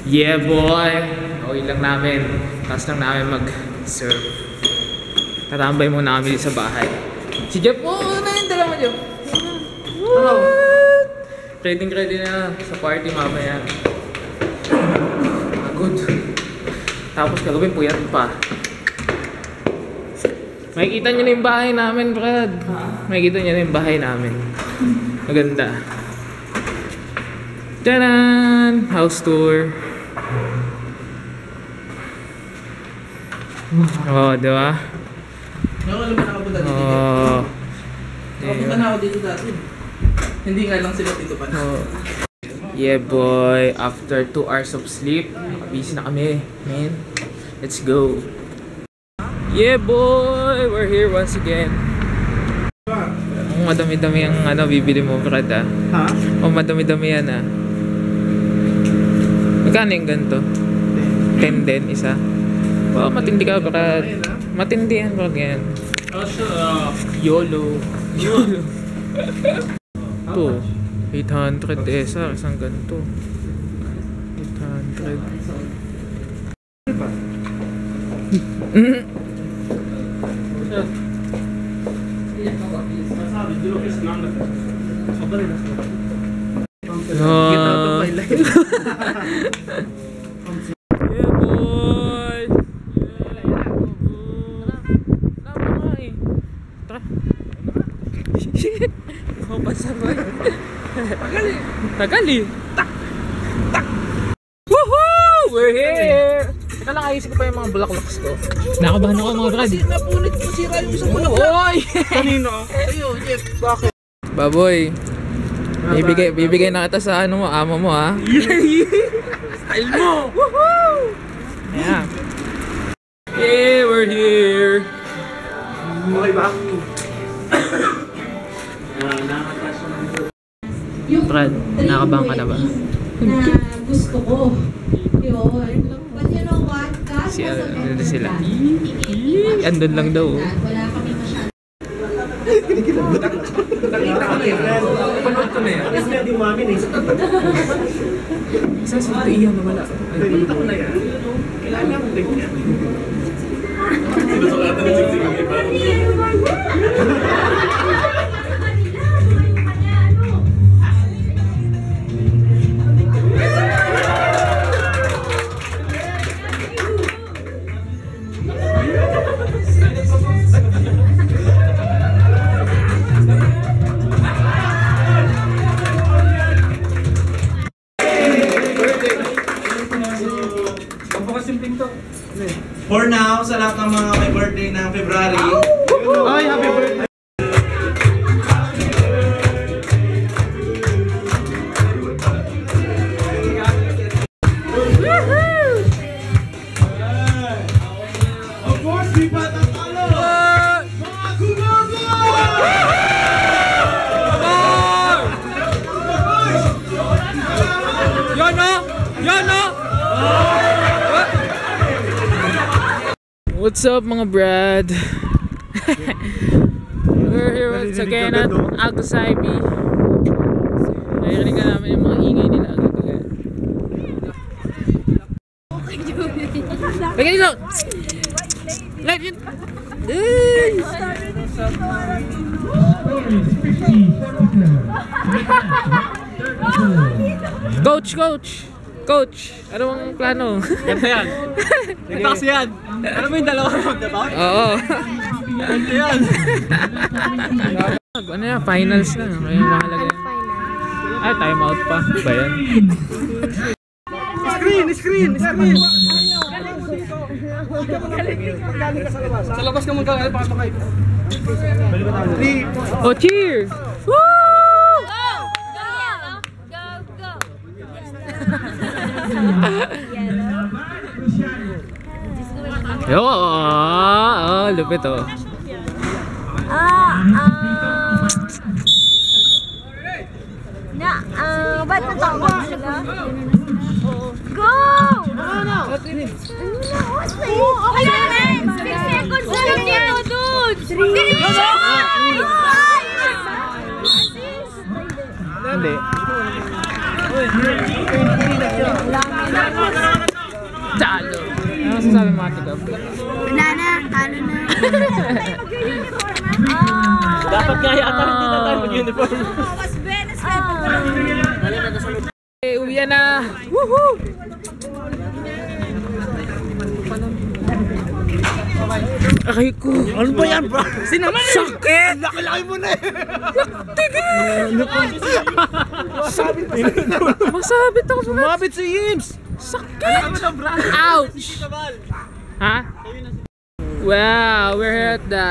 Yeah boy! Okay lang namin. Tapos lang namin mag-surf. Tatambay muna kami sa bahay. Si Jeff, na yun, dala mo Jeff. Ano? Ready na sa party mamaya. Good. Tapos kagabi puyat pa. Makikita nyo na yung bahay namin, Brad. Makikita nyo na yung bahay namin. Maganda. Tadan! House tour. Oh, diba? Alam mo nakapunta dito. Oh. Nakapunta na ako dito dati. Hindi nga lang sila dito pa. Oh. Yeah boy, after 2 hours of sleep, busy na kami, man. Let's go. Yeah boy, we're here once again. Madami-dami ang bibili mo, Brad ah. Ha? Madami-dami yan ah. Magkano yung ganito? 10 din, isa. Matindi ka, Brad. Matindi yan, Brad, yan. YOLO. YOLO. Ito. 800 SR, isang ganito. 800. Yeah boy! Tara! Pasabay! Tagal eh! Tak! Woohoo! We're here! Teka lang, ayusin ko pa yung mga bulaklaks ko. Nakabahan ako mga Brad. Napunit ko sira yung isang bulaklak. Oy! Kanino? Ayun, Jeff. Bakit? Baboy! Bibigay na kita sa amo mo ha? Style mo! Woohoo! Yeah! Yeah, we're here! Okay ba? Brad, nakabahan ka na ba? Na gusto ko. Yun. But you know what? Ano sila? Andun lang daw. Wala kami masyado. Nakita ko na yan. Panood ko na yan. Yes, nga di umamin eh. Isa sa iyan na wala. Nakita ko na yan. Kailangan niya akong ganyan. Sinusulatan ng sigsig ang iba. For now, sa lahat ng mga may birthday ng February. Ay, happy birthday! Of course, di pa tatalo! Mga gumago! Yan o! Yan o! What's up mga Brad? We're here once again at Agusaibi. Narinig na namin yung mga ingay nila agad-agad. Lagyan nito! Lagyan! Coach! Ano ang plano? Ganda yan! Takas yan! Ano mo yung dalawa roundabout? Oo. Ganda yan! Ano yan? Finals na. May mahalaga yan. Ay, time out pa. Ba yan? Screen! Sa labas ka mong gagawin, pakapakay. Oh, cheer! Woo! Yo, lupit oh. Ba't natawag sila? Go! Ano na? What's the okay na! 6 seconds na lang dito, dude! 3 seconds! Hindi. Talo. Ano masasabi mo, Ate Gab? Wala na, talo na. Dapat nga yata hindi na tayo mag-uniform. Uwi na! Woohoo! Aray ko! Ano ba yan, bro? Sinaman eh! Sakit! Laki-laki mo na eh! Masabit ako sa Sumabit si Yims! sakit! Ouch! Ha? Wow, we're here at the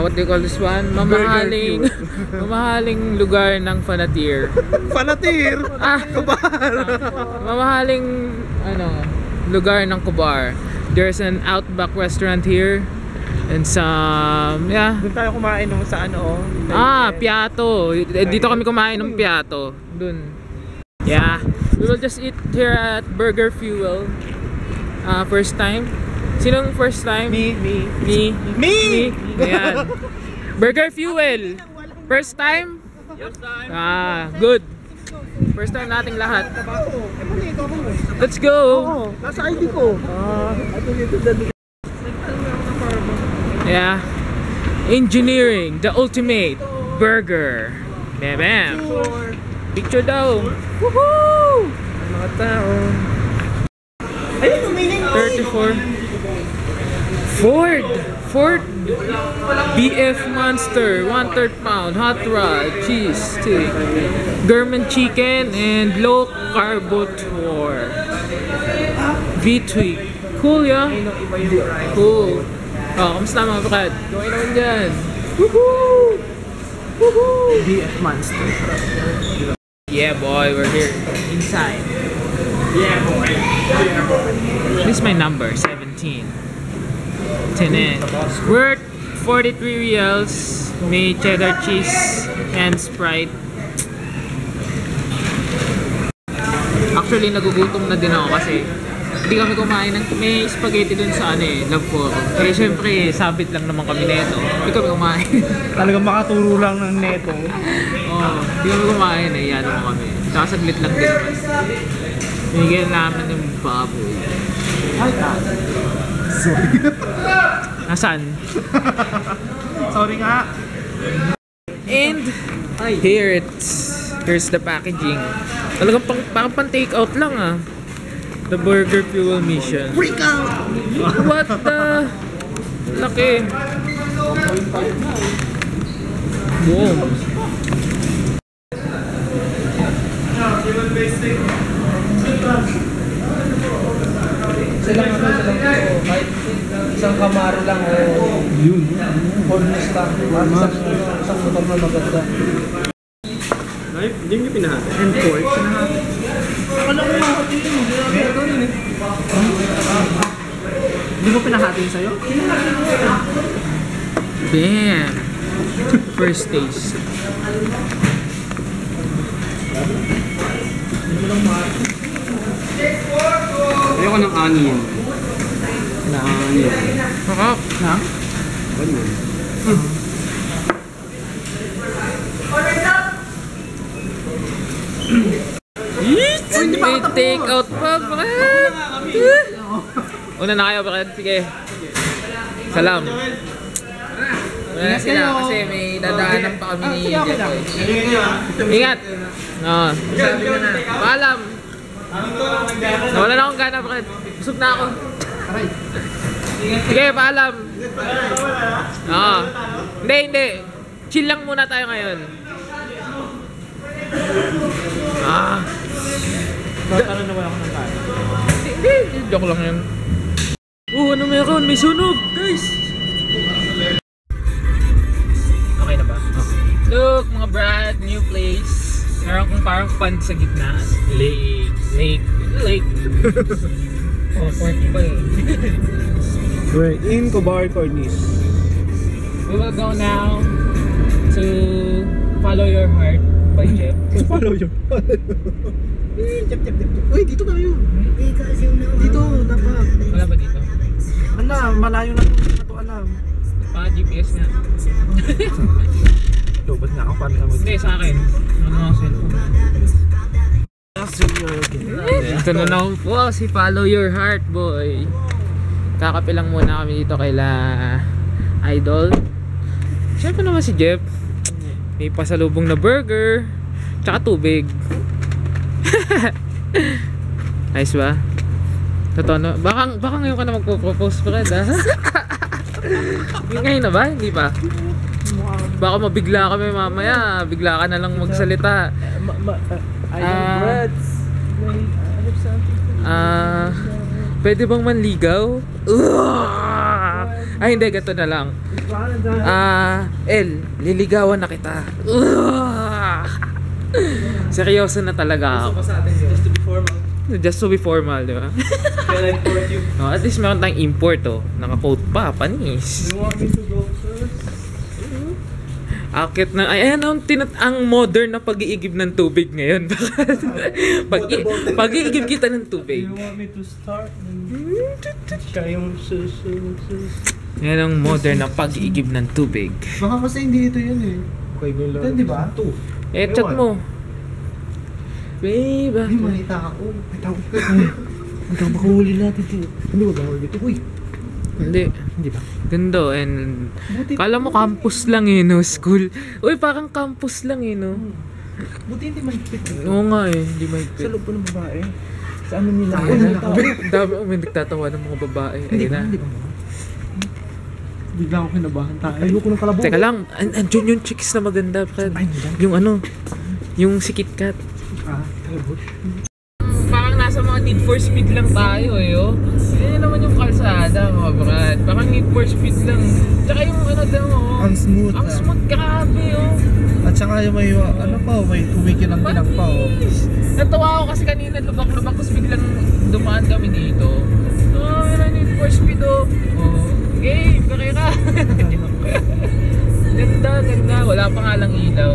what do you call this one? Mamahaling lugar ng Fanatir. Panatir! Mamahaling lugar ng Kubar. There's an Outback restaurant here and some Doon tayo kumain nung sa ano Piato. Dito kami kumain ng Piato. Dun. Yeah. We will just eat here at Burger Fuel. First time. Sinong first time? Me! Ayan. Burger Fuel. First time? Good. First time nating lahat. Let's go. Nasa ID ko. Yeah. Engineering, the ultimate burger. Bam bam. Picture daw. Woohoo! Mga tao. Ayun, umiling. 34. Ford BF Monster 1/3 pound hot rod cheese stick German chicken and low carbotor V-Twig. Cool, yeah? Cool. Kamusta mga bakad? Gawin naman dyan. Woohoo! Woohoo! BF Monster. Yeah boy, we're here inside. Yeah boy. This is my number, 17. Tinin. Worth 43 reals. May cheddar cheese and Sprite. Actually, nagugutom na din ako kasi hindi kami kumain ng may spaghetti dun sa Love Forum. Kaya syempre, sabit lang naman kami neto. Hindi kami kumain. Talagang makaturo lang ng neto. Hindi kami kumain yan naman kami. Tsaka saglit lang din naman. Binigyan namin ng baboy. Sorry. Nasaan? Sorry nga. And here's the packaging. Talagang pang take out lang The Burger Fuel Mission. Freak out! What the? Laki. Boom. Silang kahit isang kamaro lang Yun. honest lang. Isang motor na maganda. Hindi mo pinahati. And pork. Akala ko mahati yun. Meron yun Hindi mo pinahati yun sa'yo? Bam. First taste. Ayoko ng onion. Na onion. Sarap. Na? May take out pa. Una na kayo, bakit? Sige. Salam. Una na sila kasi may dadaanan pa kami ni Jeff. Ingat! Paalam! Nawala na akong gana, bakit? Busog na ako. Sige, paalam! Hindi. Chill lang muna tayo ngayon. Ano naman ako ng kaya? Hindi, joke lang yun. Ano meron? May sunog, guys! Okay na ba? Look, mga brand new place. Meron kong parang pond sa gitna. Lake. 40 pa We're in Kubar, Cornish. We will go now to Follow Your Heart by Jeff. Follow your Jep. Uy, dito tayo. Dito, dapat. Wala ba dito? Malayo na ito alam. GPS nga. Ba't nga ako paano ka Hindi, sa akin. Ano ang cellphone? I'll see you again. Ito na naman po si Follow Your Heart, boy. Kakape lang muna kami dito kaila Idol. Siyempre naman si Jeff. May pasalubong na burger. Tsaka tubig. Nice ba? Totoo na. Baka ngayon ka na magpo-propose, Fred, ha? Ngayon na ba? Hindi pa? Baka mabigla kami mamaya. Bigla ka na lang magsalita. Pwede bang manligaw? Ay hindi, gato na lang. Liligawan na kita. Seryoso na talaga ako. Just to be formal. Just to be formal, di ba? Can I court you? No, at least meron tayong import, oh. Naka-coat pa, panis. You want me to go first? Akit na, ayan ang modern na pag-iigib ng tubig ngayon. Pag-iigib kita ng tubig. You want me to start? Siya yung Yan ang modern na pag-iigib ng tubig. Baka kasi hindi ito yun eh. Okay, go lang. Ito, di ba? Chat mo. Babe, Ay, malita ako. Ay, tawag ka. Ang tawag baka huli natin dito. Hindi ba bawal dito? Uy! Hindi ba? Ganda, and kala mo campus lang eh, no? School. Uy, parang campus lang eh, no? Buti hindi mahigpit. Oo nga eh, hindi mahigpit. Sa loob po ng babae. Sa ano nila? Ayun na, dami may nagtatawa ng mga babae. Hindi Ayun ba? na. Hindi ba? Bigla ako kinabahan tayo. Ayoko ng kalabog. Teka lang, andyan yung chicks na maganda, Fred. Ay, nandiyan? Yung ano, yung si Kit Kat. Kalabog. Parang nasa mga Need for Speed lang tayo eh, oh. Yan naman yung kalsada, mga brad. Parang Need for Speed lang. Tsaka yung ano daw, oh. Ang smooth. Ang smooth, grabe, oh. At saka yung may, ano pa, may kumikinang-kinang pa, oh. Natawa ako kasi kanina lubak-lubak tapos biglang dumaan kami dito. Meron Need for Speed, oh. Game, kakira. Ganda. Wala pa nga lang ilaw.